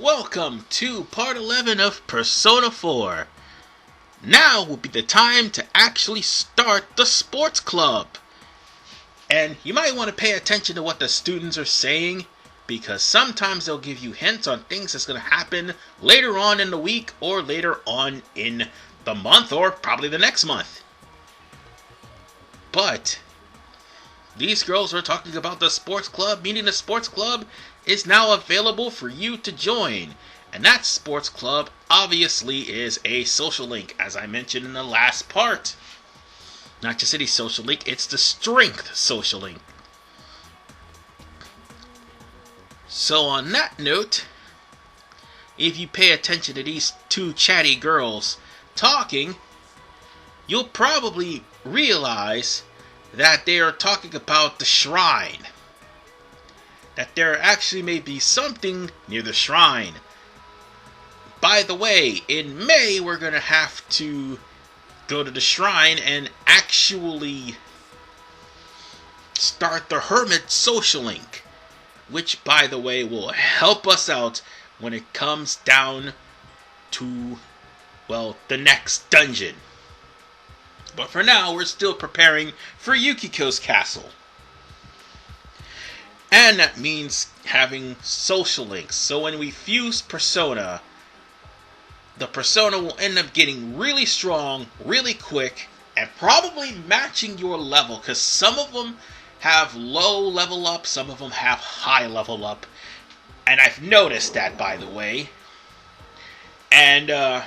Welcome to part 11 of Persona 4. Now will be the time to actually start the sports club. And you might want to pay attention to what the students are saying, because sometimes they'll give you hints on things that's going to happen later on in the week or later on in the month or probably the next month. But these girls are talking about the sports club, meaning the sports club is now available for you to join. And that sports club obviously is a social link, as I mentioned in the last part. Not just any social link, it's the strength social link. So on that note, if you pay attention to these two chatty girls talking, you'll probably realize that they are talking about the shrine. That there actually may be something near the shrine. By the way, in May we're going to have to go to the shrine and actually start the Hermit Social Link, which, by the way, will help us out when it comes down to, well, the next dungeon. But for now, we're still preparing for Yukiko's castle. And that means having social links. So when we fuse Persona, the Persona will end up getting really strong, really quick, and probably matching your level. Because some of them have low level up, some of them have high level up. And I've noticed that, by the way. And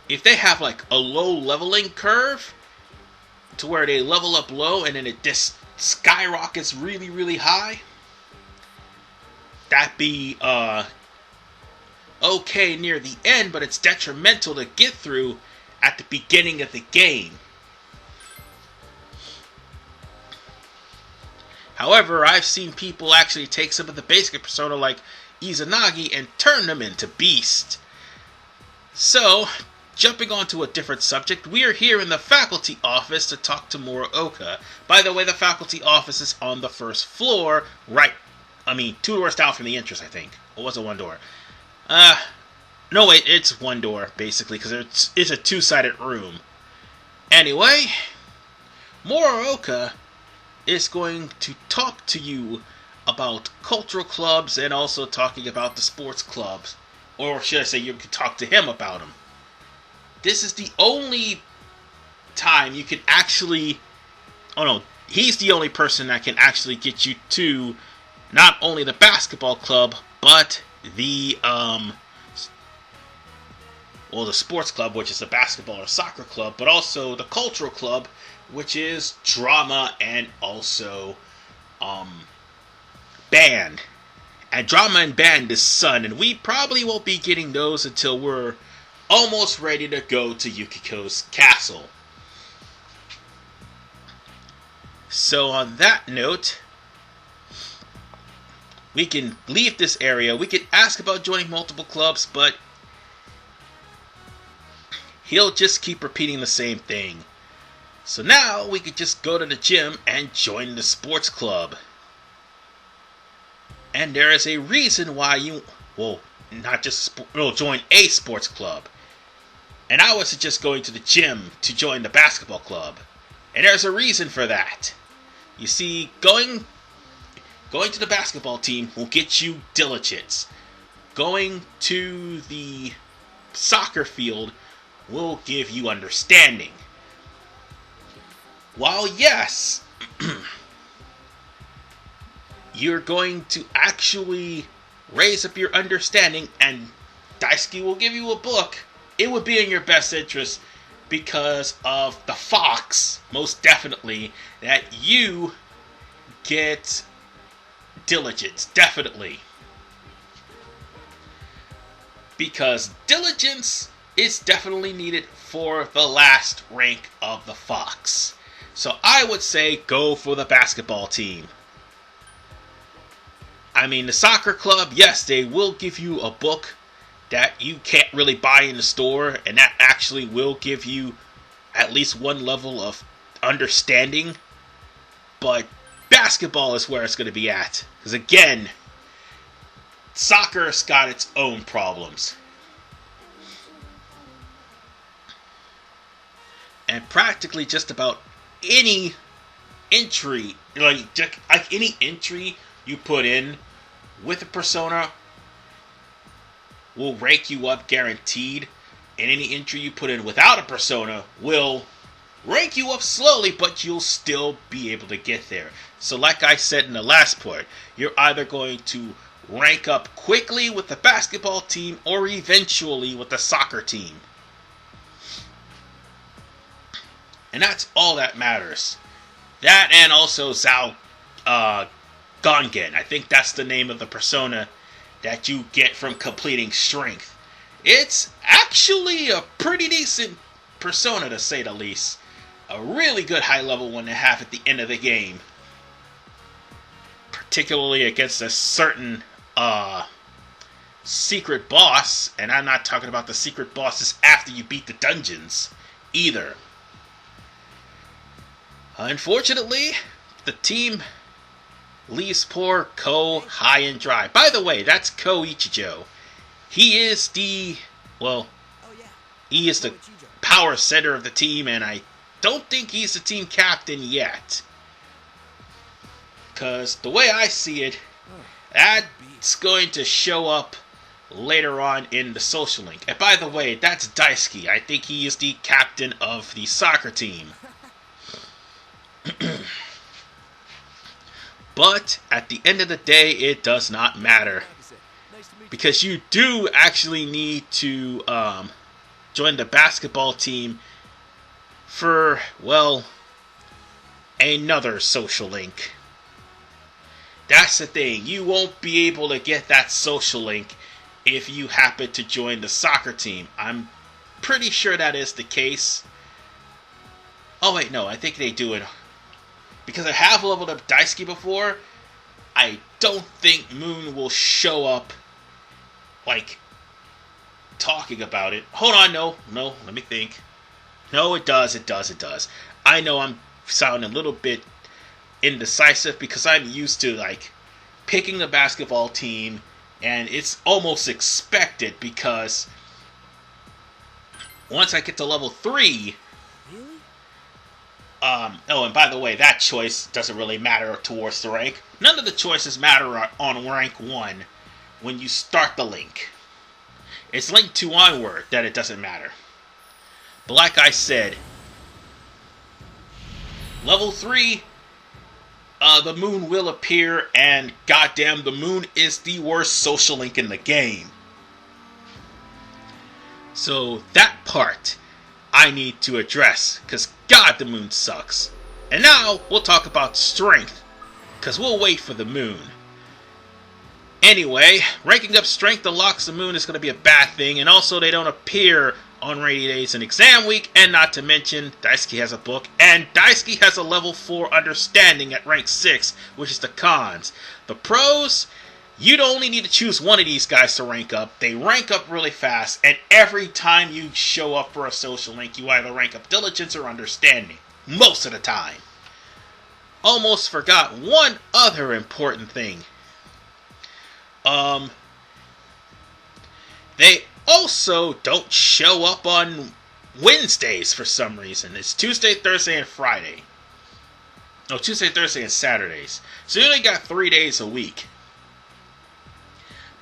if they have like a low leveling curve to where they level up low and then it just skyrockets really, really high, that'd be okay near the end, but it's detrimental to get through at the beginning of the game. However, I've seen people actually take some of the basic Persona like Izanagi and turn them into Beast. So, jumping on to a different subject, we are here in the faculty office to talk to Muraoka. By the way, the faculty office is on the first floor, two doors down from the entrance, I think. Or was it one door? No wait, it's one door, basically, because it's a two-sided room. Anyway, Muraoka is going to talk to you about cultural clubs and also talking about the sports clubs. Or should I say, you can talk to him about them. This is the only time you can actually... Oh no, he's the only person that can actually get you to not only the basketball club, but the the sports club, which is the basketball or soccer club, but also the cultural club, which is drama and also band. And drama and band is Sun, and we probably won't be getting those until we're almost ready to go to Yukiko's castle. So on that note, we can leave this area. We can ask about joining multiple clubs, but he'll just keep repeating the same thing. So now we could just go to the gym and join the sports club. And there is a reason why you, join a sports club. And I would suggest going to the gym to join the basketball club. And there's a reason for that. You see, going to the basketball team will get you diligence. Going to the soccer field will give you understanding. While yes, you're going to actually raise up your understanding and Daisuke will give you a book, it would be in your best interest because of the fox, most definitely, that you get diligence, definitely. Because diligence is definitely needed for the last rank of the fox. So I would say go for the basketball team. I mean, the soccer club, yes, they will give you a book that you can't really buy in the store, and that actually will give you at least one level of understanding. But basketball is where it's going to be at. Because again, soccer's got its own problems. And practically just about any entry, like any entry you put in with a persona will rank you up guaranteed, and any entry you put in without a persona will rank you up slowly, but you'll still be able to get there. So like I said in the last part, you're either going to rank up quickly with the basketball team or eventually with the soccer team. And that's all that matters. That and also Zhao Gongen. I think that's the name of the persona that you get from completing strength. It's actually a pretty decent persona, to say the least. A really good high level one to have at the end of the game. Particularly against a certain secret boss. And I'm not talking about the secret bosses after you beat the dungeons either. Unfortunately, the team leaves poor Ko high and dry. By the way, that's Ko Ichijo. He is the power center of the team, and I don't think he's the team captain yet. Because the way I see it, that's going to show up later on in the social link. And by the way, that's Daisuke. I think he is the captain of the soccer team. But at the end of the day, it does not matter, because you do actually need to join the basketball team for, well, another social link. That's the thing. You won't be able to get that social link if you happen to join the soccer team. I'm pretty sure that is the case. Oh wait, no, I think they do it. Because I have leveled up Daisuke before, I don't think Moon will show up, like, talking about it. Hold on, no, let me think. No, it does. I know I'm sounding a little bit indecisive because I'm used to, like, picking the basketball team, and it's almost expected because once I get to level 3... and by the way, that choice doesn't really matter towards the rank. None of the choices matter on rank 1 when you start the link. It's linked to onward that it doesn't matter. But like I said, level 3, the moon will appear, and goddamn, the moon is the worst social link in the game. So that part I need to address, because God, the moon sucks. And now, we'll talk about strength, because we'll wait for the moon. Anyway, ranking up strength unlocks the moon is going to be a bad thing, and also they don't appear on rainy days and exam week, and not to mention, Daisuke has a book, and Daisuke has a level 4 understanding at rank 6, which is the cons. The pros, you'd only need to choose one of these guys to rank up. They rank up really fast, and every time you show up for a social link, you either rank up Diligence or Understanding. Most of the time. Almost forgot one other important thing. They also don't show up on Wednesdays for some reason. It's Tuesday, Thursday, and Friday. No, Tuesday, Thursday, and Saturdays. So you only got 3 days a week.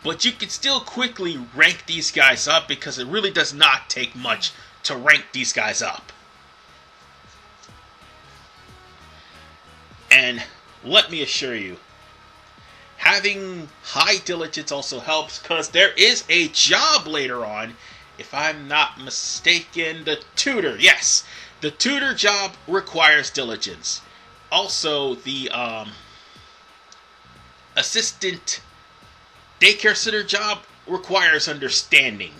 But you can still quickly rank these guys up because it really does not take much to rank these guys up. And let me assure you, having high diligence also helps because there is a job later on, if I'm not mistaken, the tutor. Yes, the tutor job requires diligence. Also, the assistant daycare sitter job requires understanding.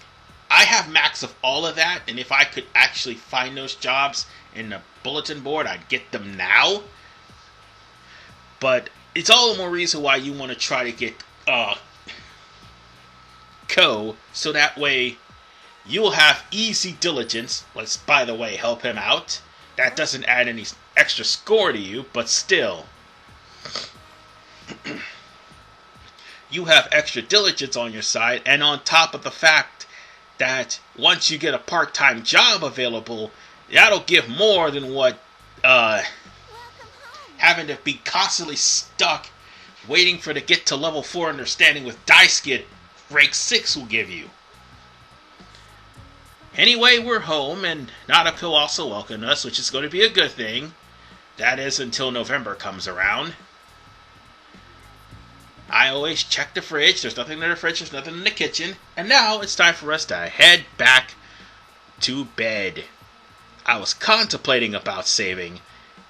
I have max of all of that, and if I could actually find those jobs in the bulletin board, I'd get them now. But it's all the more reason why you want to try to get Ko, so that way you'll have easy diligence. Let's, by the way, help him out. That doesn't add any extra score to you, but still. you have extra diligence on your side, and on top of the fact that once you get a part-time job available, that'll give more than what having to be constantly stuck waiting for to get to level 4 understanding with Daisuke rank 6 will give you. Anyway, we're home, and Nadako also welcomed us, which is going to be a good thing. That is until November comes around. I always check the fridge. There's nothing in the fridge, there's nothing in the kitchen. And now it's time for us to head back to bed. I was contemplating about saving,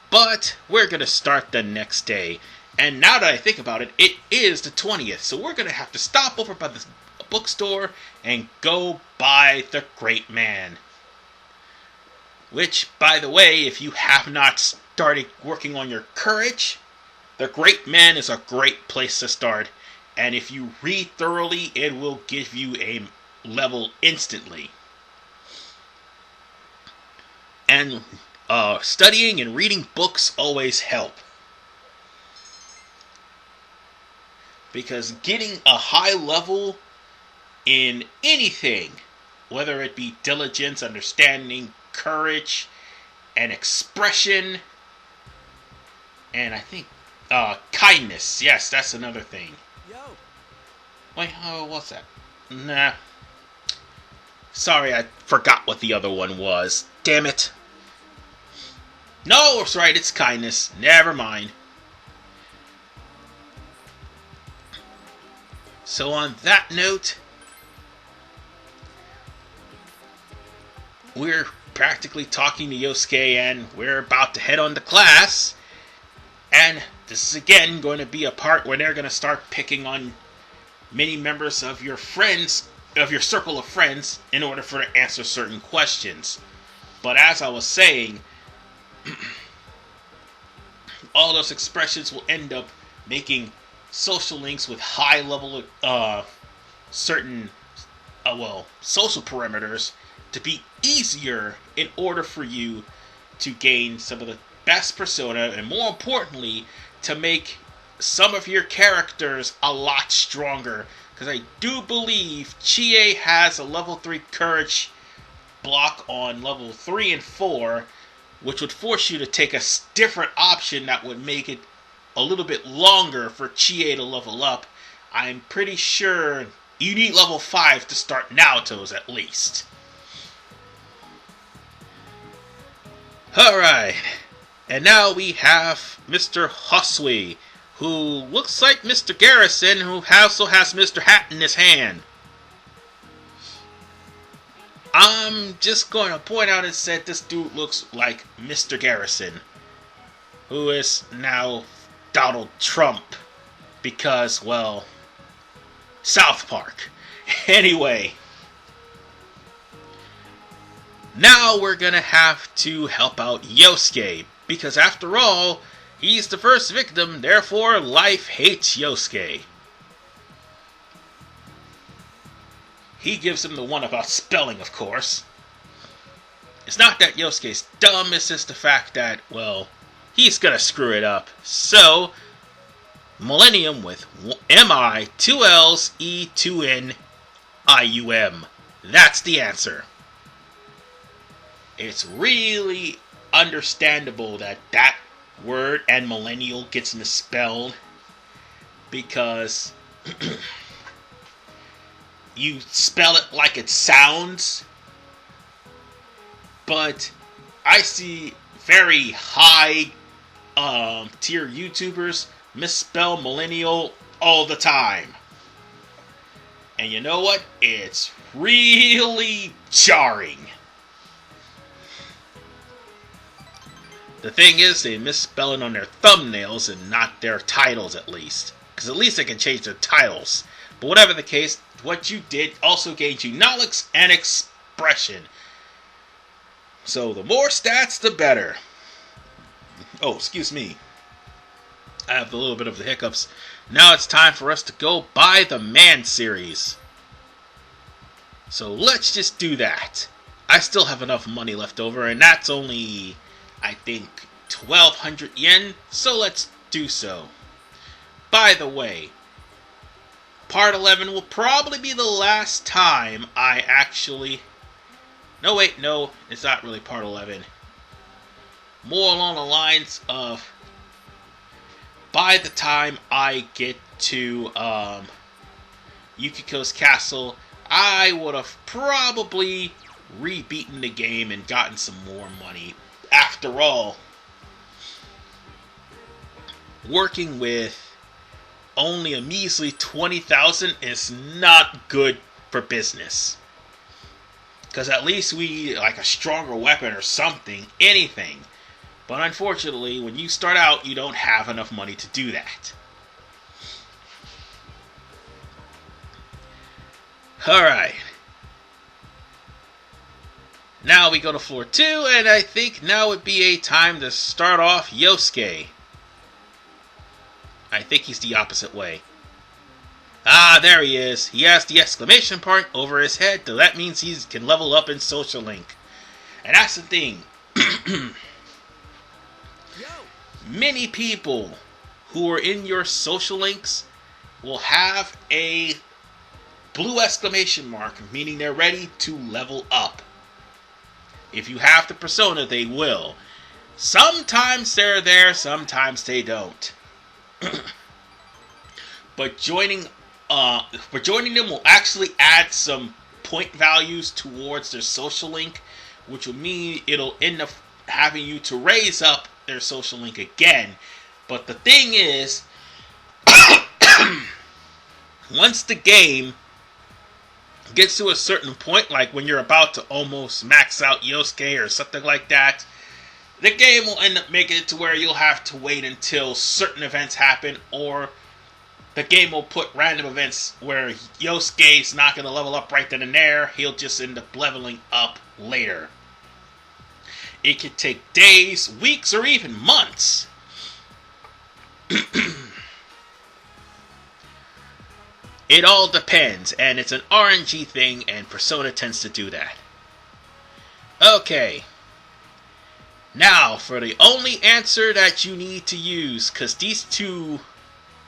but we're going to start the next day. And now that I think about it, it is the 20th, so we're going to have to stop over by the bookstore and go buy The Great Man. Which, by the way, if you have not started working on your courage, The Great Man is a great place to start. And if you read thoroughly, it will give you a level instantly. And studying and reading books always help. Because getting a high level in anything, whether it be diligence, understanding, courage, and expression, and I think kindness. Yes, that's another thing. Yo. Wait, what's that? Nah. Sorry, I forgot what the other one was. Damn it. No, it's right, it's kindness. Never mind. So on that note, we're practically talking to Yosuke, and we're about to head on to class. And this is again going to be a part where they're going to start picking on many members of your friends, of your circle of friends, in order for to answer certain questions. But as I was saying, all those expressions will end up making social links with high level certain social parameters to be easier in order for you to gain some of the best persona, and more importantly, to make some of your characters a lot stronger. Because I do believe Chie has a level 3 courage block on level 3 and 4, which would force you to take a different option that would make it a little bit longer for Chie to level up. I'm pretty sure you need level 5 to start Naoto's at least. Alright, and now we have Mr. Hosui, who looks like Mr. Garrison, who also has Mr. Hat in his hand. I'm just going to point out and say this dude looks like Mr. Garrison, who is now Donald Trump, because, well, South Park. Anyway, now we're gonna have to help out Yosuke, because after all, he's the first victim, therefore life hates Yosuke. He gives him the one about spelling, of course. It's not that Yosuke's dumb, it's just the fact that, well, he's gonna screw it up. So, Millennium with M-I, 2 L's, E, 2 N, I-U-M. That's the answer. It's really understandable that that word and millennial gets misspelled, because you spell it like it sounds, but I see very high tier YouTubers misspell millennial all the time. And you know what? It's really jarring. The thing is, they misspell it on their thumbnails and not their titles, at least. Because at least they can change their titles. But whatever the case, what you did also gained you knowledge and expression. So the more stats, the better. Oh, excuse me. I have a little bit of the hiccups. Now it's time for us to go buy the Man series. So let's just do that. I still have enough money left over, and that's only, I think, 1,200 yen, so let's do so. By the way, Part 11 will probably be the last time I actually... No, wait, no, it's not really Part 11. More along the lines of... By the time I get to Yukiko's castle, I would have probably re-beaten the game and gotten some more money. After all, working with only a measly 20,000 is not good for business. Because at least we like a stronger weapon or something, anything. But unfortunately, when you start out, you don't have enough money to do that. Alright. Now we go to floor 2, and I think now would be a time to start off Yosuke. I think he's the opposite way. Ah, there he is. He has the exclamation point over his head, so that means he can level up in Social Link. And that's the thing. Many people who are in your Social Links will have a blue exclamation mark, meaning they're ready to level up. If you have the persona, they will. Sometimes they're there, sometimes they don't. But joining them will actually add some point values towards their Social Link, which will mean it'll end up having you to raise up their Social Link again. But the thing is, once the game gets to a certain point, like when you're about to almost max out Yosuke or something like that, the game will end up making it to where you'll have to wait until certain events happen, or the game will put random events where Yosuke's not going to level up right then and there. He'll just end up leveling up later. It could take days, weeks, or even months. It all depends, and it's an RNG thing, and Persona tends to do that. Okay. Now, for the only answer that you need to use, because these two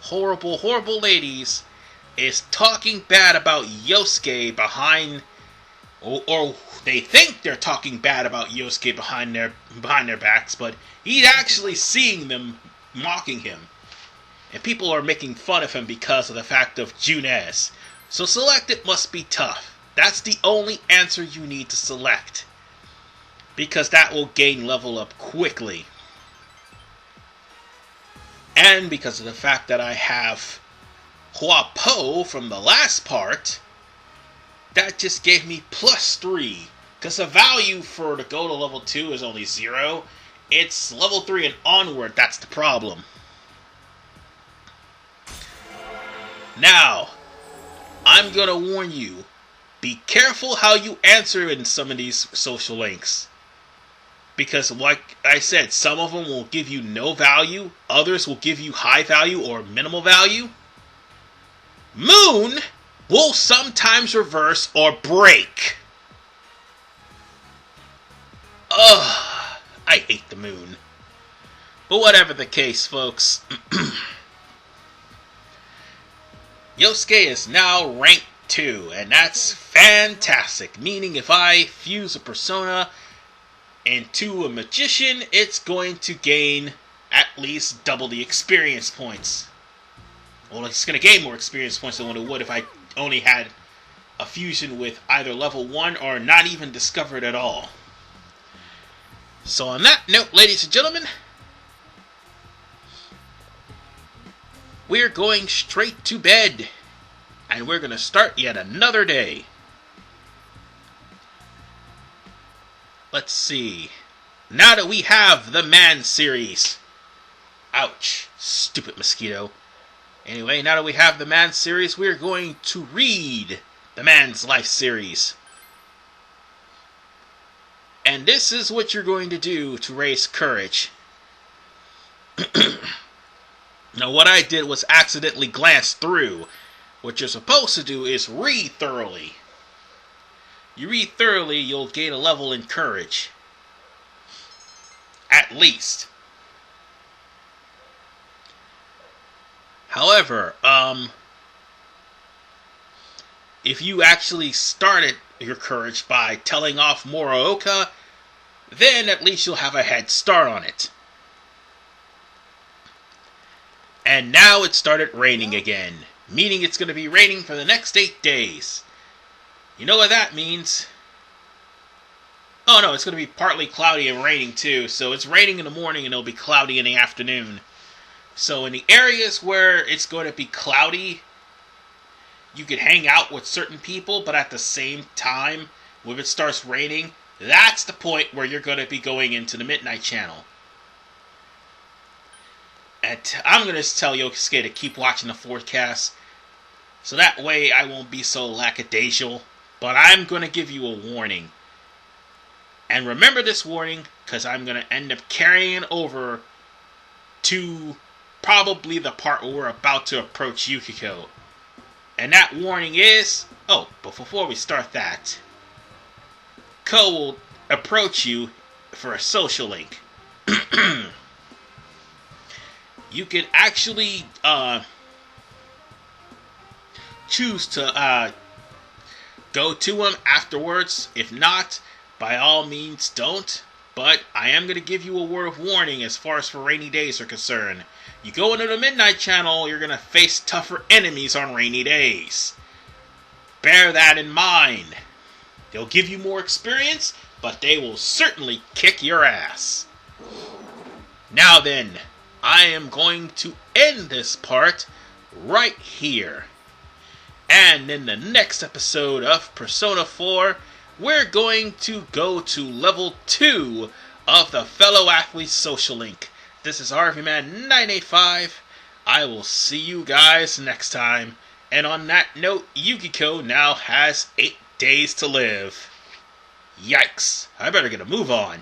horrible, horrible ladies is talking bad about Yosuke behind, or they think they're talking bad about Yosuke behind their backs, but he's actually seeing them mocking him. And people are making fun of him because of the fact of Junez. So select it must be tough. That's the only answer you need to select, because that will gain level up quickly. And because of the fact that I have Huapo from the last part, that just gave me +3. Because the value for to go to level 2 is only 0. It's level 3 and onward that's the problem. Now, I'm going to warn you, be careful how you answer in some of these Social Links. Because like I said, some of them will give you no value, others will give you high value or minimal value. Moon will sometimes reverse or break. Ugh, I hate the moon. But whatever the case, folks. Yosuke is now ranked 2, and that's fantastic. Meaning if I fuse a persona into a magician, it's going to gain at least double the experience points. Well, it's going to gain more experience points than what it would if I only had a fusion with either level 1 or not even discovered at all. So on that note, ladies and gentlemen, we're going straight to bed, and we're going to start yet another day. Let's see. Now that we have the Man series. Ouch, stupid mosquito. Anyway, now that we have the Man series, we're going to read the Man's Life series. And this is what you're going to do to raise courage. Now, what I did was accidentally glance through. What you're supposed to do is read thoroughly. You read thoroughly, you'll gain a level in courage. At least. However, if you actually started your courage by telling off Morooka, then at least you'll have a head start on it. And now it started raining again, meaning it's going to be raining for the next 8 days. You know what that means? Oh no, it's going to be partly cloudy and raining too. So it's raining in the morning and it'll be cloudy in the afternoon. So in the areas where it's going to be cloudy, you can hang out with certain people, but at the same time, when it starts raining, that's the point where you're going to be going into the Midnight Channel. And I'm going to tell Yosuke to keep watching the forecast, so that way I won't be so lackadaisical. But I'm going to give you a warning. And remember this warning, because I'm going to end up carrying it over to probably the part where we're about to approach Yukiko. And that warning is... Oh, but before we start that, Ko will approach you for a social link. You can actually choose to go to him afterwards. If not, by all means don't. But I am going to give you a word of warning as far as for rainy days are concerned. You go into the Midnight Channel, you're going to face tougher enemies on rainy days. Bear that in mind. They'll give you more experience, but they will certainly kick your ass. Now then, I am going to end this part right here. And in the next episode of Persona 4, we're going to go to level 2 of the Fellow Athlete Social Link. This is RVman985. I will see you guys next time. And on that note, Yukiko now has 8 days to live. Yikes, I better get a move on.